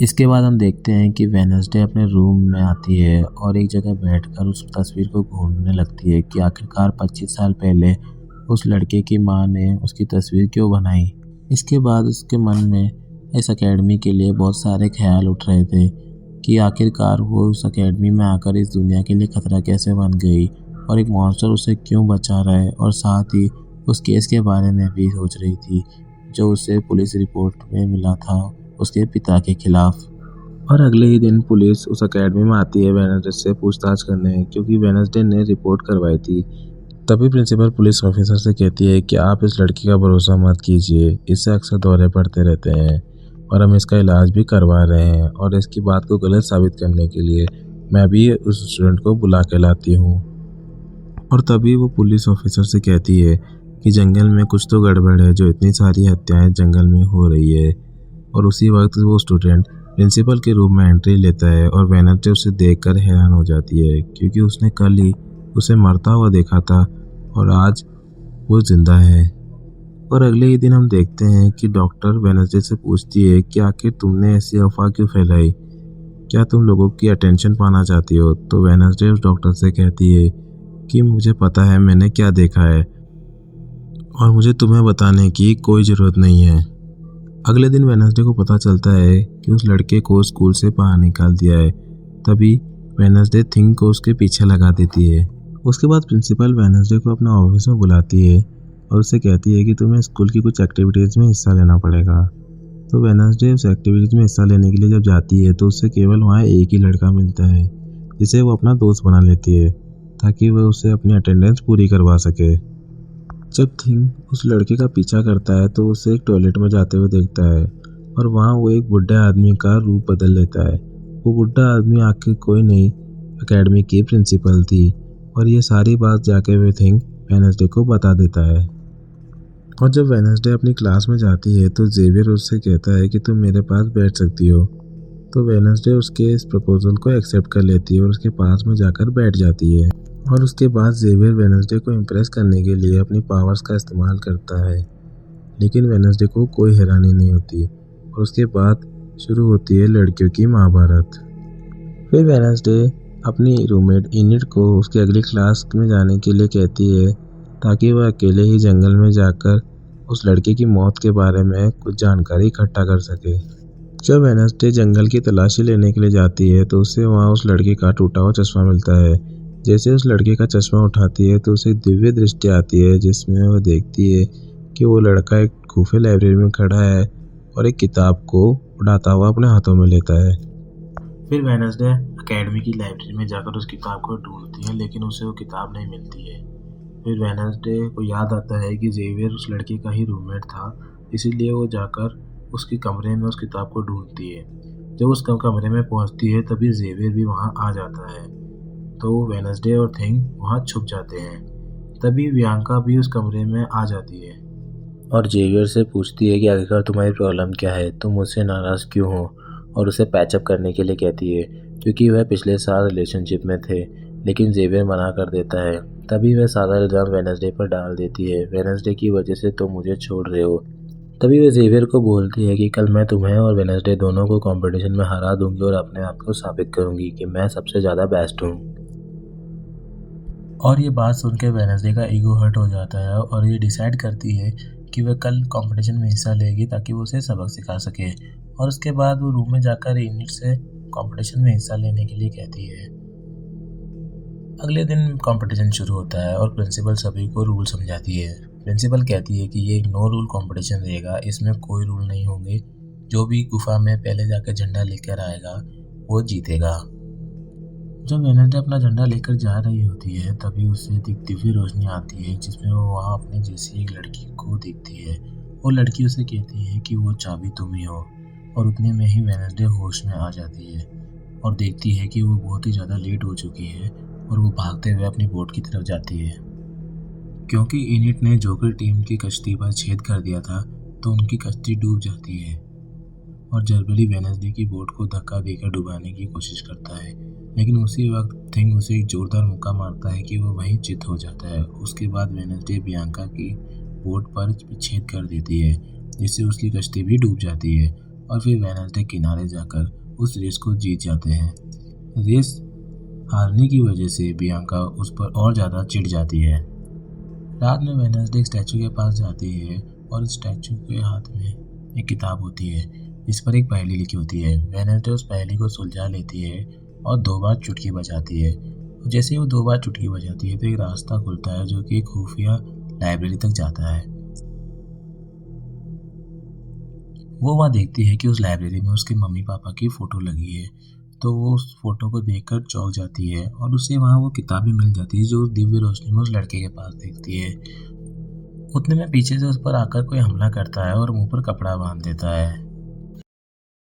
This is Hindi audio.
इसके बाद हम देखते हैं कि वेडनेसडे अपने रूम में आती है और एक जगह बैठकर उस तस्वीर को घूरने लगती है कि आखिरकार 25 साल पहले उस लड़के की माँ ने उसकी तस्वीर क्यों बनाई। इसके बाद उसके मन में इस एकेडमी के लिए बहुत सारे ख्याल उठ रहे थे कि आखिरकार वो उस एकेडमी में आकर इस दुनिया के लिए खतरा कैसे बन गई और एक मॉन्स्टर उसे क्यों बचा रहा है, और साथ ही उस केस के बारे में भी सोच रही थी जो उसे पुलिस रिपोर्ट में मिला था उसके पिता के खिलाफ। और अगले ही दिन पुलिस उस एकेडमी में आती है वेडनेसडे से पूछताछ करने, क्योंकि वेडनेसडे ने रिपोर्ट करवाई थी। तभी प्रिंसिपल पुलिस ऑफिसर से कहती है कि आप इस लड़की का भरोसा मत कीजिए, इससे अक्सर दौरे पड़ते रहते हैं और हम इसका इलाज भी करवा रहे हैं, और इसकी बात को गलत साबित करने के लिए मैं भी उस स्टूडेंट को बुला के लाती हूँ। और तभी वो पुलिस ऑफिसर से कहती है कि जंगल में कुछ तो गड़बड़ है, जो इतनी सारी हत्याएं जंगल में हो रही है। और उसी वक्त वो स्टूडेंट प्रिंसिपल के रूम में एंट्री लेता है और वेडनेसडे उसे देखकर हैरान हो जाती है, क्योंकि उसने कल ही उसे मरता हुआ देखा था और आज वो जिंदा है। और अगले ही दिन हम देखते हैं कि डॉक्टर वेडनेसडे से पूछती है कि आखिर तुमने ऐसी अफवाह क्यों फैलाई, क्या तुम लोगों की अटेंशन पाना चाहती हो। तो वेडनेसडे उस डॉक्टर से कहती है कि मुझे पता है मैंने क्या देखा है और मुझे तुम्हें बताने की कोई ज़रूरत नहीं है। अगले दिन वेडनेसडे को पता चलता है कि उस लड़के को स्कूल से बाहर निकाल दिया है। तभी वेडनेसडे थिंग को उसके पीछे लगा देती है। उसके बाद प्रिंसिपल वेडनेसडे को अपना ऑफिस में बुलाती है और उससे कहती है कि तुम्हें स्कूल की कुछ एक्टिविटीज़ में हिस्सा लेना पड़ेगा। तो वेडनेसडे उस एक्टिविटीज़ में हिस्सा लेने के लिए जब जाती है तो उससे केवल वहाँ एक ही लड़का मिलता है जिसे वो अपना दोस्त बना लेती है, ताकि वह उसे अपनी अटेंडेंस पूरी करवा सके। जब थिंग उस लड़के का पीछा करता है तो उसे एक टॉयलेट में जाते हुए देखता है और वहाँ वो एक बुढ़े आदमी का रूप बदल लेता है। वो बुढ़ा आदमी आखिर कोई नहीं एकेडमी की प्रिंसिपल थी, और ये सारी बात जाके वे थिंग वेडनेसडे को बता देता है। और जब वेडनेसडे अपनी क्लास में जाती है तो जेवियर उससे कहता है कि तुम मेरे पास बैठ सकती हो। तो वेडनेसडे उसके इस प्रपोजल को एक्सेप्ट कर लेती है और उसके पास में जाकर बैठ जाती है। और उसके बाद जेवियर वेडनेसडे को इम्प्रेस करने के लिए अपनी पावर्स का इस्तेमाल करता है, लेकिन वेडनेसडे को कोई हैरानी नहीं होती। और उसके बाद शुरू होती है लड़कियों की महाभारत। फिर वेडनेसडे अपनी रूममेट इनिट को उसकी अगली क्लास में जाने के लिए कहती है, ताकि वह अकेले ही जंगल में जाकर उस लड़के की मौत के बारे में कुछ जानकारी इकट्ठा कर सके। जब वेडनेसडे जंगल की तलाशी लेने के लिए जाती है तो उसे वहाँ उस लड़के का टूटा हुआ चश्मा मिलता है। जैसे उस लड़के का चश्मा उठाती है तो उसे दिव्य दृष्टि आती है, जिसमें वह देखती है कि वो लड़का एक खुफिया लाइब्रेरी में खड़ा है और एक किताब को उड़ाता हुआ अपने हाथों में लेता है। फिर वेडनेसडे एकेडमी की लाइब्रेरी में जाकर उस किताब को ढूंढती है, लेकिन उसे वो किताब नहीं मिलती है। फिर वेडनेसडे को याद आता है कि जेवियर उस लड़के का ही रूममेट था, इसीलिए वो जाकर उसके कमरे में उस किताब को ढूंढती है। जब उस कमरे में पहुंचती है तभी जेवियर भी वहां आ जाता है, तो वेडनेसडे और थिंग वहां छुप जाते हैं। तभी बियांका भी उस कमरे में आ जाती है और जेवियर से पूछती है कि आखिरकार तुम्हारी प्रॉब्लम क्या है, तुम मुझसे नाराज़ क्यों हो, और उसे पैचअप करने के लिए कहती है, क्योंकि वह पिछले साल रिलेशनशिप में थे। लेकिन जेवियर मना कर देता है। तभी वह सारा इल्ज़ाम वेडनेसडे पर डाल देती है, वेडनेसडे की वजह से तुम मुझे छोड़ रहे हो। तभी वह जेवियर को बोलती है कि कल मैं तुम्हें और वेडनेसडे दोनों को कंपटीशन में हरा दूंगी और अपने आप को साबित करूंगी कि मैं सबसे ज़्यादा बेस्ट हूँ। और ये बात सुन के वेडनेसडे का ईगो हर्ट हो जाता है और ये डिसाइड करती है कि वह कल कंपटीशन में हिस्सा लेगी ताकि वो उसे सबक सिखा सके। और उसके बाद वो रूम में जाकर इनिट से कंपटीशन में हिस्सा लेने के लिए कहती है। अगले दिन कंपटीशन शुरू होता है और प्रिंसिपल सभी को रूल समझाती है। प्रिंसिपल कहती है कि ये एक नो रूल कंपटीशन रहेगा, इसमें कोई रूल नहीं होंगे, जो भी गुफा में पहले जाकर झंडा लेकर आएगा वो जीतेगा। जब वेडनेसडे अपना झंडा लेकर जा रही होती है तभी उसे एक दिव्य रोशनी आती है, जिसमें वो वहाँ अपने जैसी एक लड़की को देखती है। वो लड़की उसे कहती है कि वो चाबी तुम ही हो, और उतने में ही वेडनेसडे होश में आ जाती है और देखती है कि वो बहुत ही ज़्यादा लेट हो चुकी है और वो भागते हुए अपनी बोट की तरफ जाती है। क्योंकि इनिट ने जोकर टीम की कश्ती पर छेद कर दिया था तो उनकी कश्ती डूब जाती है और जर्बली वेडनेसडे की बोट को धक्का देकर डुबाने की कोशिश करता है, लेकिन उसी वक्त थिंग उसे एक जोरदार मुक्का मारता है कि वो वहीं चित हो जाता है। उसके बाद वेडनेसडे बियांका की बोट पर छेद कर देती है, जिससे उसकी कश्ती भी डूब जाती है और फिर वेडनेसडे किनारे जाकर उस रेस को जीत जाते हैं। रेस हारने की वजह से बियांका उस पर और ज़्यादा चिढ़ जाती है। रात में वेडनेसडे एक स्टैचू के पास जाती है और उस स्टैचू के हाथ में एक किताब होती है जिस पर एक पहेली लिखी होती है। वेडनेसडे उस पहेली को सुलझा लेती है और 2 बार चुटकी बजाती है। और जैसे ही वो 2 बार चुटकी बजाती है तो एक रास्ता खुलता है जो कि एक खुफिया लाइब्रेरी तक जाता है। वो वहाँ देखती है कि उस लाइब्रेरी में उसके मम्मी पापा की फ़ोटो लगी है। तो वो उस फ़ोटो को देखकर चौंक जाती है और उसे वहाँ वो किताब भी मिल जाती है जो दिव्य रोशनी में उस लड़के के पास दिखती है। उतने में पीछे से उस पर आकर कोई हमला करता है और मुँह पर कपड़ा बाँध देता है।